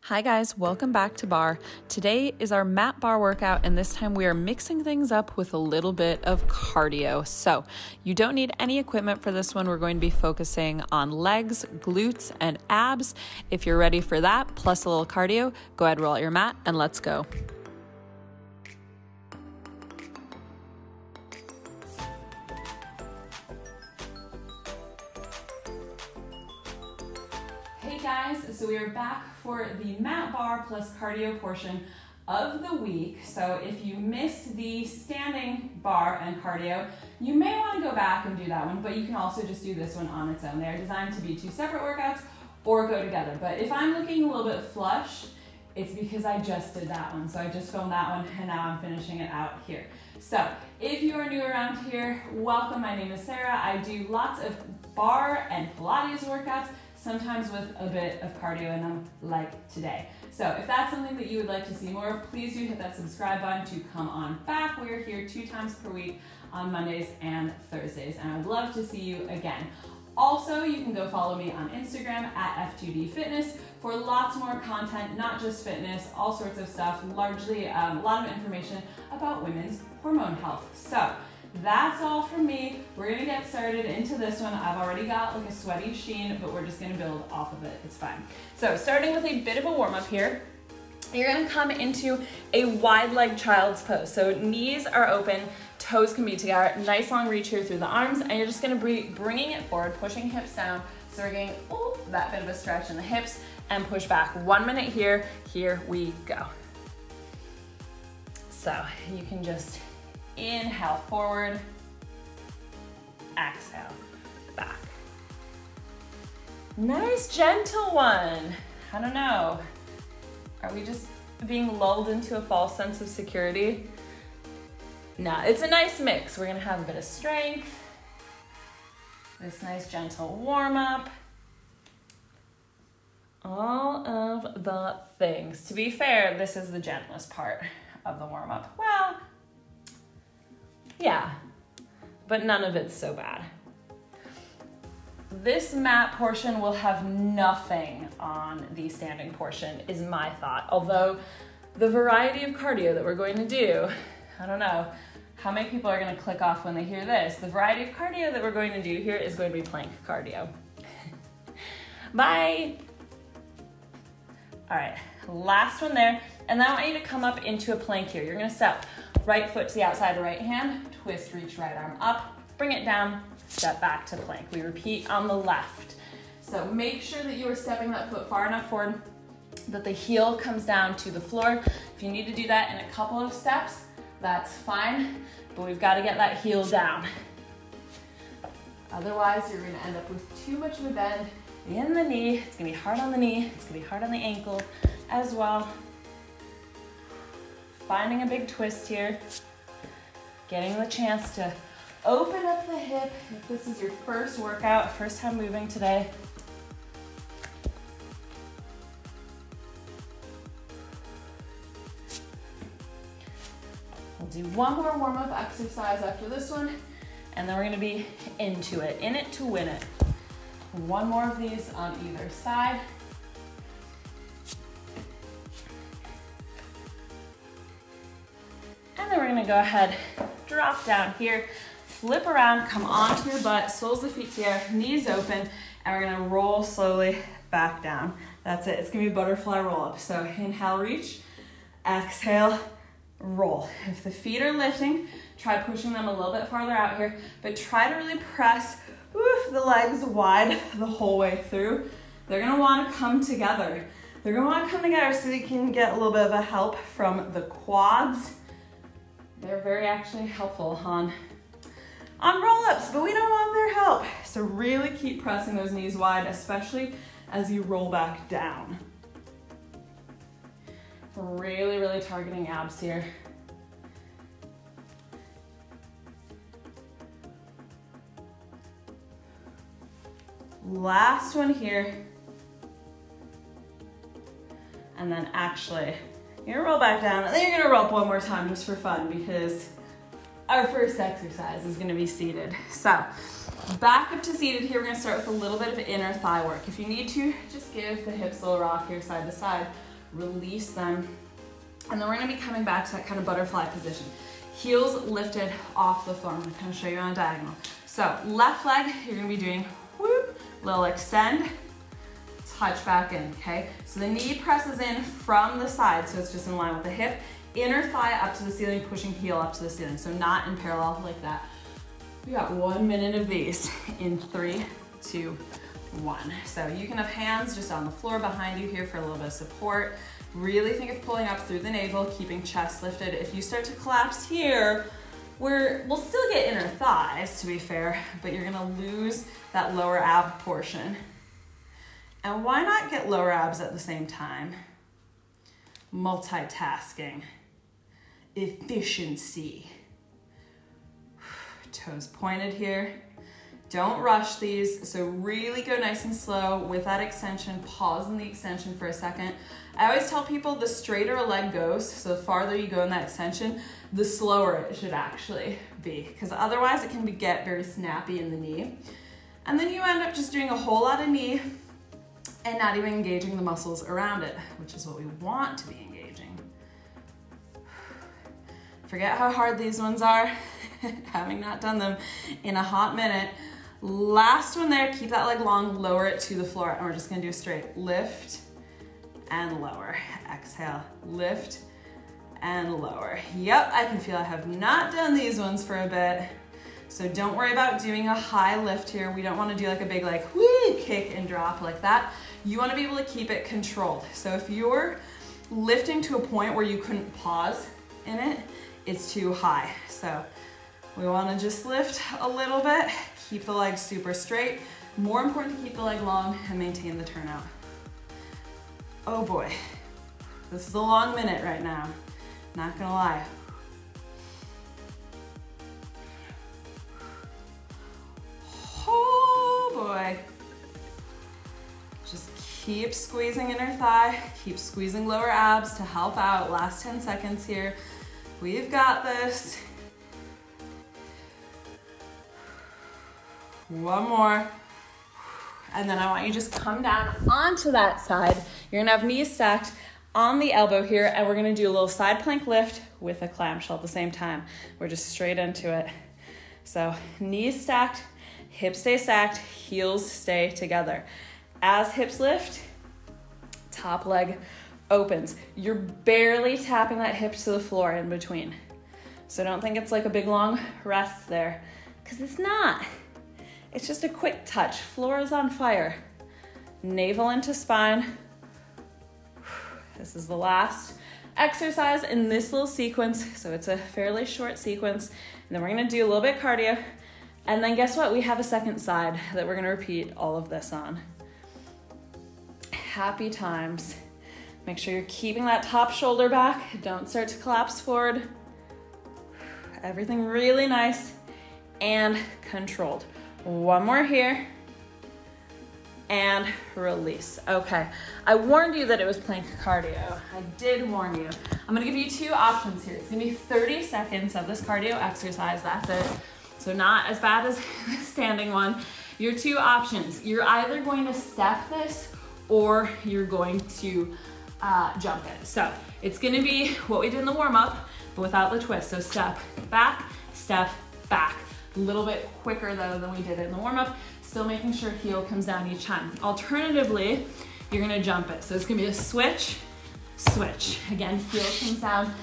Hi guys, welcome back to Barre. Today is our mat bar workout, and this time we are mixing things up with a little bit of cardio. So you don't need any equipment for this one. We're going to be focusing on legs, glutes, and abs. If you're ready for that, plus a little cardio, go ahead, roll out your mat, and let's go. Hey guys, so we are back for the mat bar plus cardio portion of the week. So if you missed the standing bar and cardio, you may want to go back and do that one, but you can also just do this one on its own. They're designed to be two separate workouts or go together. But if I'm looking a little bit flush, it's because I just did that one. So I just filmed that one and now I'm finishing it out here. So if you are new around here, welcome. My name is Sarah. I do lots of bar and Pilates workouts, sometimes with a bit of cardio in them like today. So if that's something that you would like to see more of, please do hit that subscribe button to come on back. We're here 2 times per week on Mondays and Thursdays, and I would love to see you again. Also, you can go follow me on Instagram at F2D Fitness for lots more content, not just fitness, all sorts of stuff, largely a lot of information about women's hormone health. So that's all from me. We're gonna get started into this one. I've already got like a sweaty sheen, but we're just gonna build off of it. It's fine. So starting with a bit of a warm up here, you're gonna come into a wide leg child's pose. So knees are open, toes can be together, nice long reach here through the arms, and you're just gonna be bringing it forward, pushing hips down. So we're getting that bit of a stretch in the hips and push back. 1 minute here, here we go. So you can just inhale forward, exhale back. Nice gentle one. I don't know. Are we just being lulled into a false sense of security? No, it's a nice mix. We're gonna have a bit of strength, this nice gentle warm up, all of the things. To be fair, this is the gentlest part of the warm up. Well, yeah, but none of it's so bad. This mat portion will have nothing on the standing portion, is my thought. Although the variety of cardio that we're going to do, I don't know how many people are going to click off when they hear this. The variety of cardio that we're going to do here is going to be plank cardio. Bye. All right, last one there. And then I want you to come up into a plank here. You're going to step right foot to the outside right hand, twist, reach right arm up, bring it down, step back to plank. We repeat on the left. So make sure that you are stepping that foot far enough forward that the heel comes down to the floor. If you need to do that in a couple of steps, that's fine, but we've got to get that heel down. Otherwise, you're going to end up with too much of a bend in the knee. It's going to be hard on the knee. It's going to be hard on the ankle as well. Finding a big twist here, getting the chance to open up the hip. If this is your first workout, first time moving today, we'll do one more warm-up exercise after this one, and then we're gonna be into it, in it to win it. One more of these on either side. And then we're gonna go ahead, drop down here, flip around, come onto your butt, soles of the feet together, knees open, and we're gonna roll slowly back down. That's it, it's gonna be butterfly roll up. So inhale, reach, exhale, roll. If the feet are lifting, try pushing them a little bit farther out here, but try to really press the legs wide the whole way through. They're gonna wanna come together. They're gonna wanna come together so you can get a little bit of a help from the quads. They're very actually helpful on roll-ups, but we don't want their help. So really keep pressing those knees wide, especially as you roll back down. Really, really targeting abs here. Last one here. And then actually, you're gonna roll back down, and then you're gonna roll up one more time just for fun, because our first exercise is gonna be seated. So back up to seated here. We're gonna start with a little bit of inner thigh work. If you need to, just give the hips a little rock here side to side. release them. And then we're gonna be coming back to that kind of butterfly position. Heels lifted off the floor. I'm gonna kind of show you on a diagonal. So left leg, you're gonna be doing whoop, little extend, touch back in, okay? So the knee presses in from the side, so it's just in line with the hip. Inner thigh up to the ceiling, pushing heel up to the ceiling. So not in parallel like that. We got 1 minute of these in 3, 2, 1. So you can have hands just on the floor behind you here for a little bit of support. Really think of pulling up through the navel, keeping chest lifted. If you start to collapse here, we'll still get inner thighs, to be fair, but you're gonna lose that lower ab portion. And why not get lower abs at the same time? Multitasking. Efficiency. Toes pointed here. Don't rush these, so really go nice and slow with that extension. Pause in the extension for a second. I always tell people the straighter a leg goes, so the farther you go in that extension, the slower it should actually be, because otherwise it can get very snappy in the knee. And then you end up just doing a whole lot of knee and not even engaging the muscles around it, which is what we want to be engaging. Forget how hard these ones are, having not done them in a hot minute. Last one there, keep that leg long, lower it to the floor, and we're just gonna do a straight lift and lower. Exhale, lift and lower. Yep, I can feel I have not done these ones for a bit. So don't worry about doing a high lift here. We don't wanna do like a big like whee, kick and drop like that. You wanna be able to keep it controlled. So if you're lifting to a point where you couldn't pause in it, it's too high. So we wanna just lift a little bit, keep the leg super straight. More important to keep the leg long and maintain the turnout. Oh boy, this is a long minute right now, not gonna lie. Oh boy. Just keep squeezing inner thigh, keep squeezing lower abs to help out. Last 10 seconds here. We've got this. One more. And then I want you to just come down onto that side. You're gonna have knees stacked on the elbow here, and we're gonna do a little side plank lift with a clamshell at the same time. We're just straight into it. So knees stacked, hips stay stacked, heels stay together. As hips lift, top leg opens. You're barely tapping that hip to the floor in between. So don't think it's like a big long rest there, because it's not. It's just a quick touch. Floor is on fire. Navel into spine. This is the last exercise in this little sequence. So it's a fairly short sequence. And then we're gonna do a little bit cardio. And then guess what? We have a second side that we're gonna repeat all of this on. Happy times. Make sure you're keeping that top shoulder back. Don't start to collapse forward. Everything really nice and controlled. One more here, and release. Okay, I warned you that it was plank cardio. I did warn you. I'm gonna give you 2 options here. It's gonna be 30 seconds of this cardio exercise, that's it. So not as bad as the standing one. Your 2 options, you're either going to step this or you're going to jump it. So it's gonna be what we did in the warm-up, but without the twist. So step, back, back. A little bit quicker though than we did it in the warm-up, still making sure heel comes down each time. Alternatively, you're gonna jump it. So it's gonna be a switch, switch. Again, heel comes down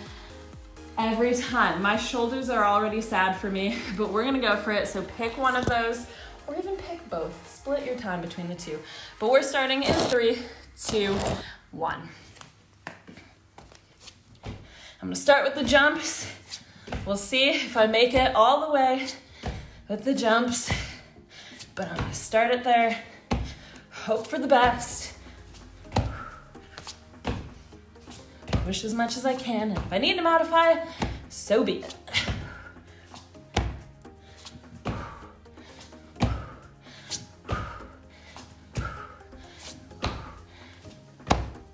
every time. My shoulders are already sad for me, but we're gonna go for it. So pick one of those, or even pick both. Split your time between the 2. But we're starting in 3, 2, 1. I'm gonna start with the jumps. We'll see if I make it all the way with the jumps, but I'm gonna start it there, hope for the best, push as much as I can, and if I need to modify, so be it.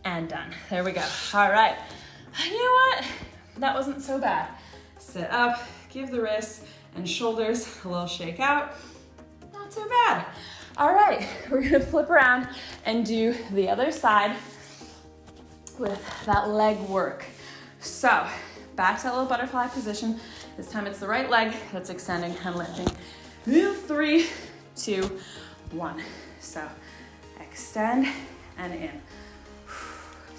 And done, there we go. All right, you know what? That wasn't so bad. Sit up, give the wrists and shoulders a little shake out. Not so bad. All right, we're gonna flip around and do the other side. with that leg work. So back to that little butterfly position. This time it's the right leg that's extending and lifting. 3, 2, 1. So extend and in.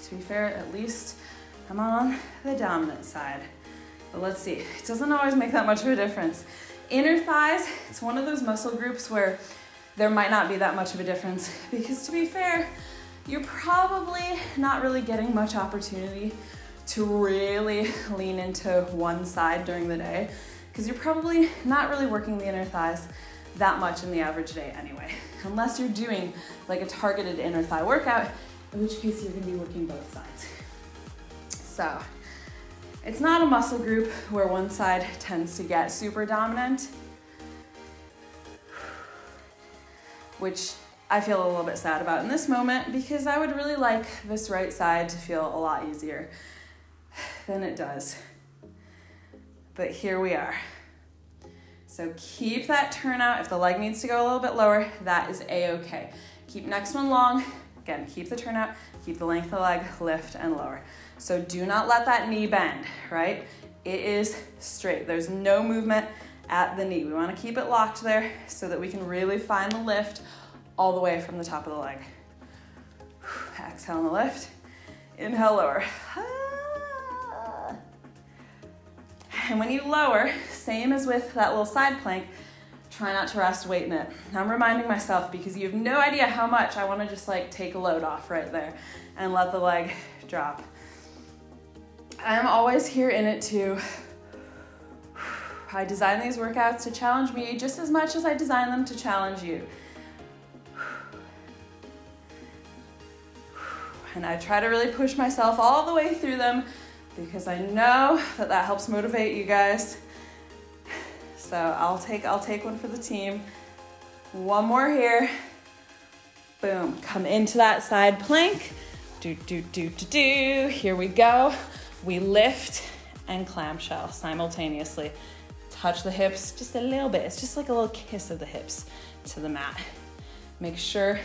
To be fair, at least I'm on the dominant side. But let's see, it doesn't always make that much of a difference. Inner thighs, it's one of those muscle groups where there might not be that much of a difference, because to be fair, you're probably not really getting much opportunity to really lean into one side during the day, because you're probably not really working the inner thighs that much in the average day anyway, unless you're doing like a targeted inner thigh workout, in which case you're gonna be working both sides. So it's not a muscle group where one side tends to get super dominant, which I feel a little bit sad about in this moment, because I would really like this right side to feel a lot easier than it does. But here we are. So keep that turnout. If the leg needs to go a little bit lower, that is a-okay. Keep next one long. Again, keep the turnout, keep the length of the leg, lift and lower. So do not let that knee bend, right? It is straight. There's no movement at the knee. We want to keep it locked there so that we can really find the lift all the way from the top of the leg. Exhale on the lift, inhale, lower. And when you lower, same as with that little side plank, try not to rest weight in it. I'm reminding myself, because you have no idea how much I want to just like take a load off right there and let the leg drop. I'm always here in it too. I design these workouts to challenge me just as much as I design them to challenge you. And I try to really push myself all the way through them, because I know that that helps motivate you guys. So I'll take one for the team. One more here. Boom, come into that side plank. Do. Here we go. We lift and clamshell simultaneously. Touch the hips just a little bit. It's just like a little kiss of the hips to the mat. Make sure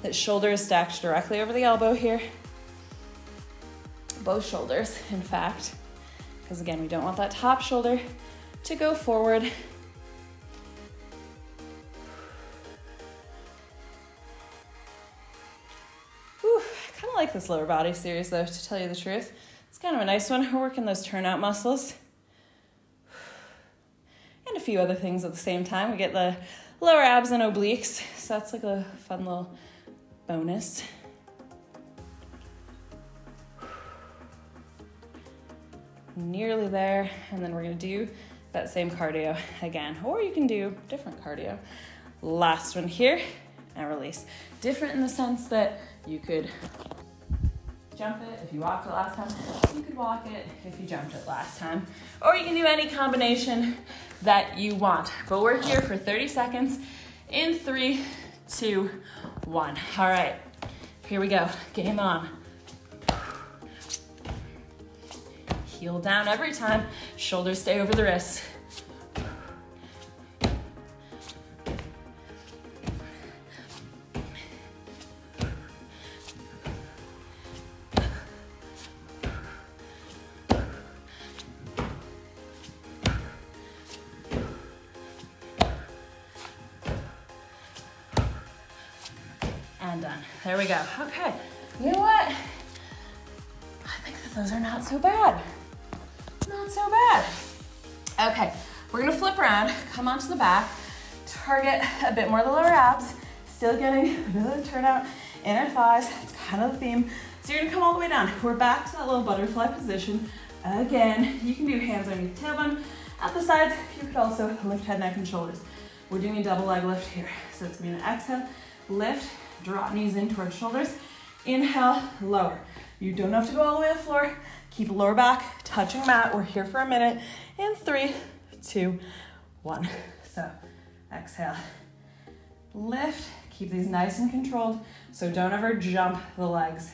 that shoulder is stacked directly over the elbow here. Both shoulders, in fact, because again, we don't want that top shoulder to go forward. Whew, I kind of like this lower body series though, to tell you the truth. It's kind of a nice one. We're working those turnout muscles and a few other things at the same time. We get the lower abs and obliques, so that's like a fun little bonus. Nearly there, and then we're gonna do that same cardio again, or you can do different cardio. Last one here, and release. Different in the sense that you could jump it if you walked it last time, you could walk it if you jumped it last time, or you can do any combination that you want. But we're here for 30 seconds in 3, 2, 1. All right, here we go, game on. Heel down every time, shoulders stay over the wrists. And done. There we go. Okay, you know what? I think that those are not so bad. Not so bad. Okay, we're gonna flip around, come onto the back, target a bit more of the lower abs, still getting a bit of the turnout, inner thighs, that's kind of the theme. So you're gonna come all the way down. We're back to that little butterfly position. Again, you can do hands underneath the tailbone. At the sides, you could also lift head, neck, and shoulders. We're doing a double leg lift here. So it's gonna be an exhale, lift, drop knees in towards shoulders, inhale, lower. You don't have to go all the way to the floor. Keep lower back, touching mat. We're here for a minute in 3, 2, 1. So exhale, lift, keep these nice and controlled. So don't ever jump the legs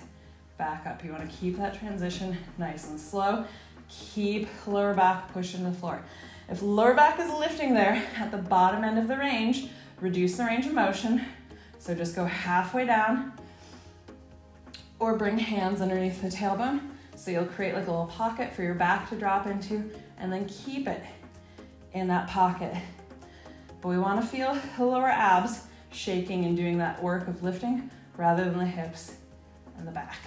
back up. You want to keep that transition nice and slow. Keep lower back pushed into the floor. If lower back is lifting there at the bottom end of the range, reduce the range of motion. So just go halfway down or bring hands underneath the tailbone. So you'll create like a little pocket for your back to drop into, and then keep it in that pocket. But we want to feel the lower abs shaking and doing that work of lifting rather than the hips and the back.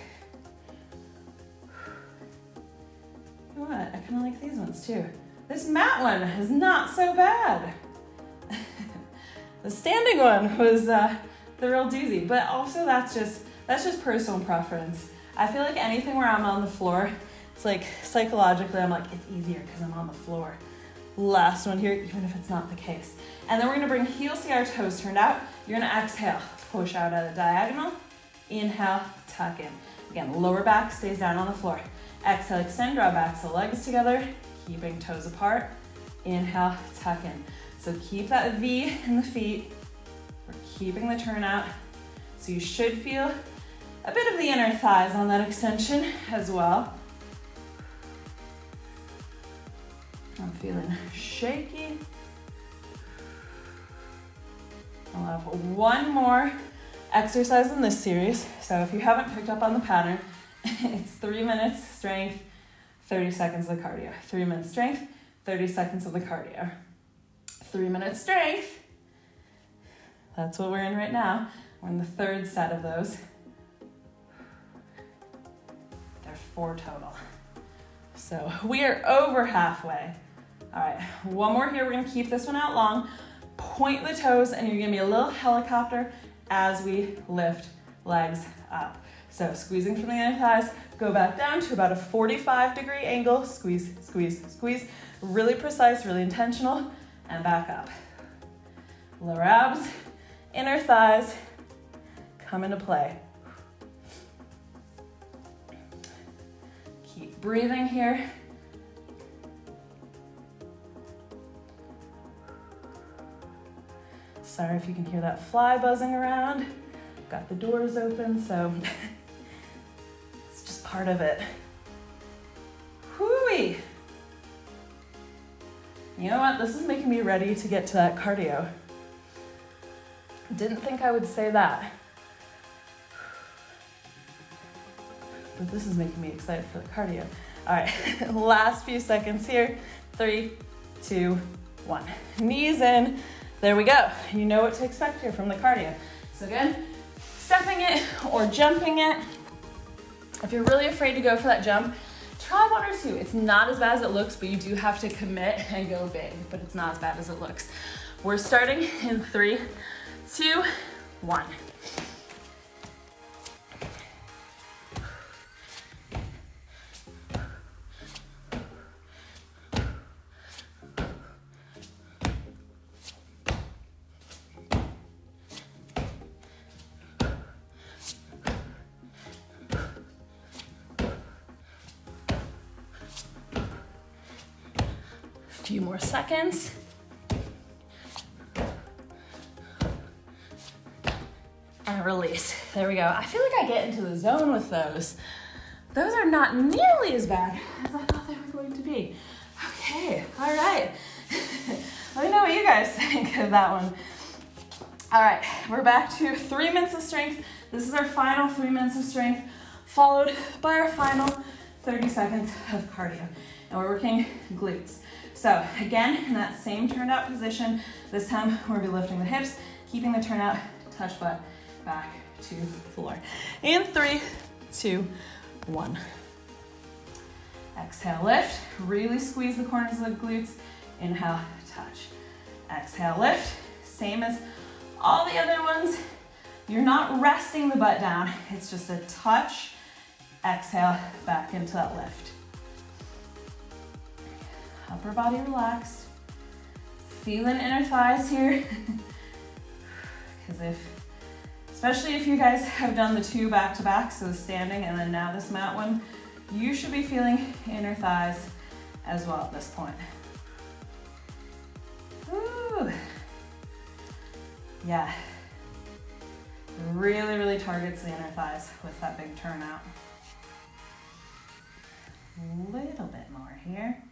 You know what? I kind of like these ones too. This mat one is not so bad. The standing one was the real doozy, but also that's just personal preference. I feel like anything where I'm on the floor, it's like psychologically I'm like, it's easier because I'm on the floor. Last one here, even if it's not the case. And then we're gonna bring heels together, toes turned out. You're gonna exhale, push out at a diagonal. Inhale, tuck in. Again, lower back stays down on the floor. Exhale, extend, draw back the legs together, keeping toes apart. Inhale, tuck in. So keep that V in the feet. We're keeping the turnout. So you should feel a bit of the inner thighs on that extension as well. I'm feeling shaky. I'll have one more exercise in this series. So if you haven't picked up on the pattern, it's 3 minutes strength, 30 seconds of cardio. 3 minutes strength, 30 seconds of the cardio. 3 minutes strength. That's what we're in right now. We're in the third set of those. There's 4 total. So we are over halfway. All right, one more here. We're gonna keep this one out long. Point the toes, and you're gonna be a little helicopter as we lift legs up. So squeezing from the inner thighs, go back down to about a 45-degree angle. Squeeze, squeeze, squeeze. Really precise, really intentional, and back up. Lower abs, inner thighs come into play. Keep breathing here. Sorry if you can hear that fly buzzing around. Got the doors open, so it's just part of it. Whoo-wee. You know what? This is making me ready to get to that cardio. Didn't think I would say that. But this is making me excited for the cardio. All right, last few seconds here. 3, 2, 1. Knees in. There we go. You know what to expect here from the cardio. So again, stepping it or jumping it. If you're really afraid to go for that jump, try 1 or 2. It's not as bad as it looks, but you do have to commit and go big, but it's not as bad as it looks. We're starting in 3, 2, 1. Few more seconds. And release. There we go. I feel like I get into the zone with those. Those are not nearly as bad as I thought they were going to be. Okay, all right. Let me know what you guys think of that one. All right, we're back to 3 minutes of strength. This is our final 3 minutes of strength, followed by our final 30 seconds of cardio. And we're working glutes. So again, in that same turned out position, this time we're gonna be lifting the hips, keeping the turnout, touch butt, back to the floor. In 3, 2, 1. Exhale, lift, really squeeze the corners of the glutes. Inhale, touch. Exhale, lift, same as all the other ones. You're not resting the butt down, it's just a touch. Exhale, back into that lift. Upper body relaxed. Feeling inner thighs here. Because especially if you guys have done the 2 back-to-back, so the standing and then now this mat one, you should be feeling inner thighs as well at this point. Woo. Yeah. Really, really targets the inner thighs with that big turnout. A little bit more here.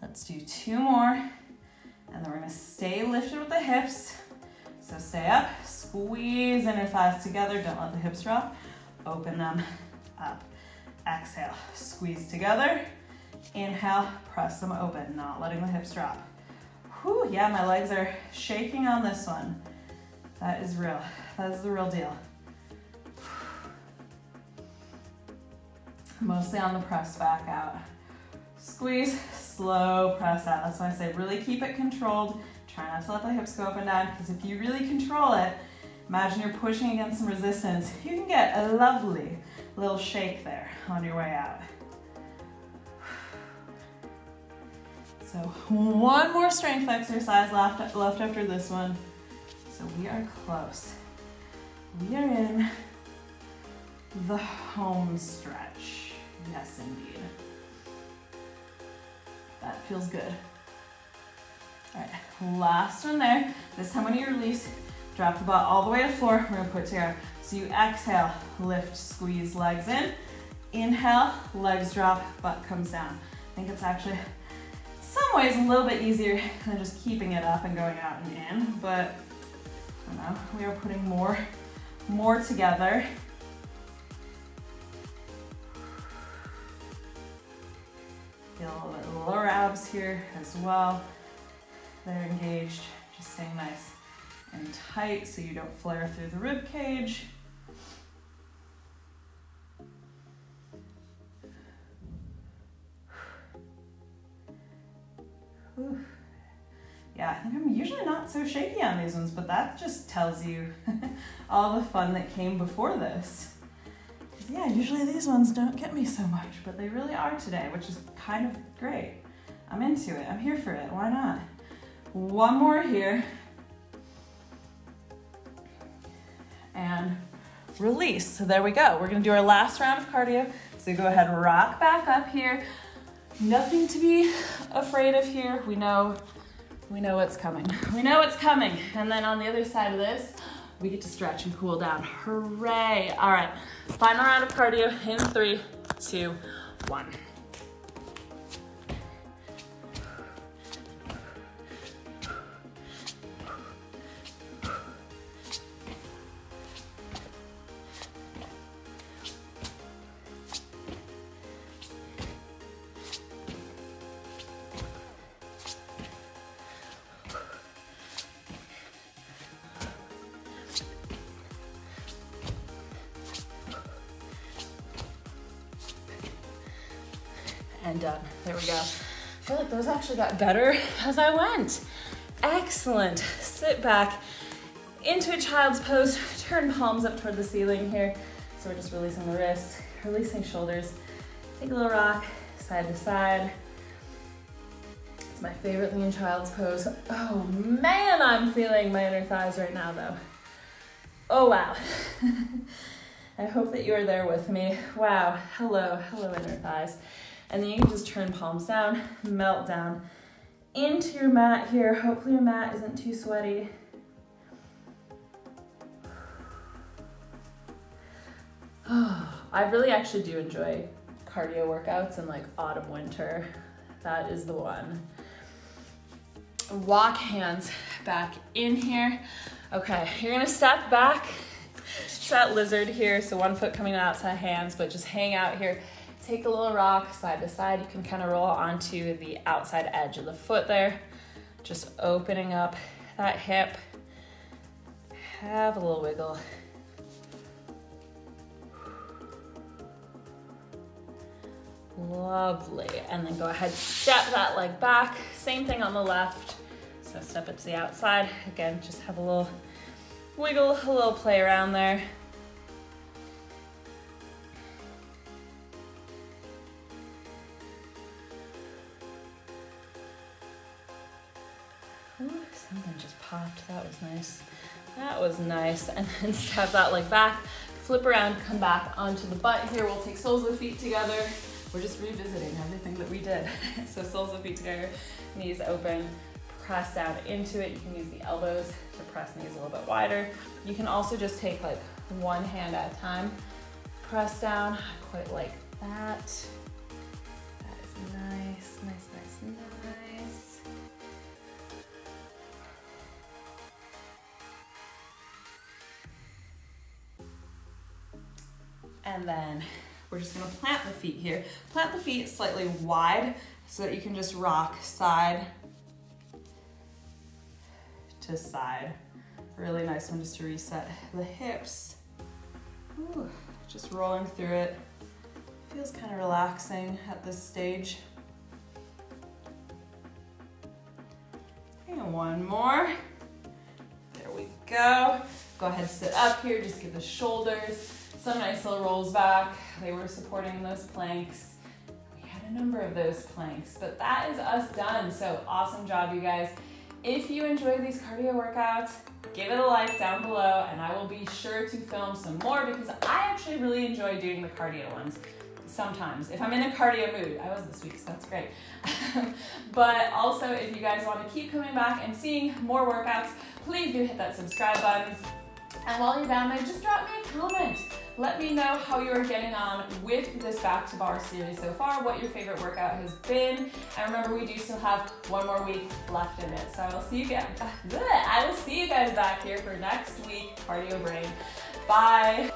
Let's do 2 more, and then we're gonna stay lifted with the hips. So stay up, squeeze inner thighs together, don't let the hips drop. Open them up. Exhale, squeeze together. Inhale, press them open, not letting the hips drop. Whew, yeah, my legs are shaking on this one. That is real. That is the real deal. Mostly on the press back out. Squeeze, slow press out. That's why I say really keep it controlled. Try not to let the hips go up and down, because if you really control it, imagine you're pushing against some resistance. You can get a lovely little shake there on your way out. So one more strength exercise left after this one. So we are close. We are in the home stretch. Yes, indeed. That feels good. All right, last one there. This time when you release, drop the butt all the way to the floor. We're gonna put it together. So you exhale, lift, squeeze, legs in. Inhale, legs drop, butt comes down. I think it's actually, in some ways, a little bit easier than just keeping it up and going out and in, but I don't know, we are putting more together. Feel a little bit lower abs here as well. They're engaged, just staying nice and tight so you don't flare through the rib cage. Whew. Yeah, I think I'm usually not so shaky on these ones, but that just tells you all the fun that came before this. Yeah, usually these ones don't get me so much, but they really are today, which is kind of great. I'm into it, I'm here for it, why not? One more here. And release, so there we go. We're gonna do our last round of cardio. So go ahead, rock back up here. Nothing to be afraid of here. We know what's coming. We know what's coming. And then on the other side of this, we get to stretch and cool down. Hooray. All right, final round of cardio in 3, 2, 1. And done. There we go. I feel like those actually got better as I went. Excellent. Sit back into a child's pose. Turn palms up toward the ceiling here. So we're just releasing the wrists, releasing shoulders. Take a little rock, side to side. It's my favorite thing in child's pose. Oh man, I'm feeling my inner thighs right now though. Oh wow. I hope that you are there with me. Wow, hello inner thighs. And then you can just turn palms down, melt down into your mat here. Hopefully your mat isn't too sweaty. Oh, I really actually do enjoy cardio workouts in like autumn, winter. That is the one. Walk hands back in here. Okay, you're gonna step back. It's that lizard here, so one foot coming outside hands, but just hang out here. Take a little rock side to side. You can kind of roll onto the outside edge of the foot there. Just opening up that hip. Have a little wiggle. Lovely. And then go ahead, step that leg back. Same thing on the left. So step it to the outside. Again, just have a little wiggle, a little play around there. Ooh, something just popped. That was nice. That was nice. And then step that leg back, flip around, come back onto the butt here. We'll take soles of the feet together. We're just revisiting everything that we did. So soles of the feet together, knees open, press down into it. You can use the elbows to press knees a little bit wider. You can also just take like one hand at a time. Press down, I quite like that. That is nice, nice, nice, nice. And then we're just gonna plant the feet here. Plant the feet slightly wide so that you can just rock side to side. Really nice one just to reset the hips. Ooh, just rolling through it. Feels kind of relaxing at this stage. And one more. There we go. Go ahead, sit up here, just give the shoulders some nice little rolls back. They were supporting those planks. We had a number of those planks, but that is us done. So awesome job, you guys. If you enjoy these cardio workouts, give it a like down below, and I will be sure to film some more because I actually really enjoy doing the cardio ones. Sometimes, if I'm in a cardio mood. I was this week, so that's great. But also, if you guys want to keep coming back and seeing more workouts, please do hit that subscribe button. And while you're down there, just drop me a comment. Let me know how you're getting on with this Back to Barre series so far, what your favorite workout has been. And remember, we do still have one more week left in it. So I will see you guys back here for next week, Cardio Brain. Bye.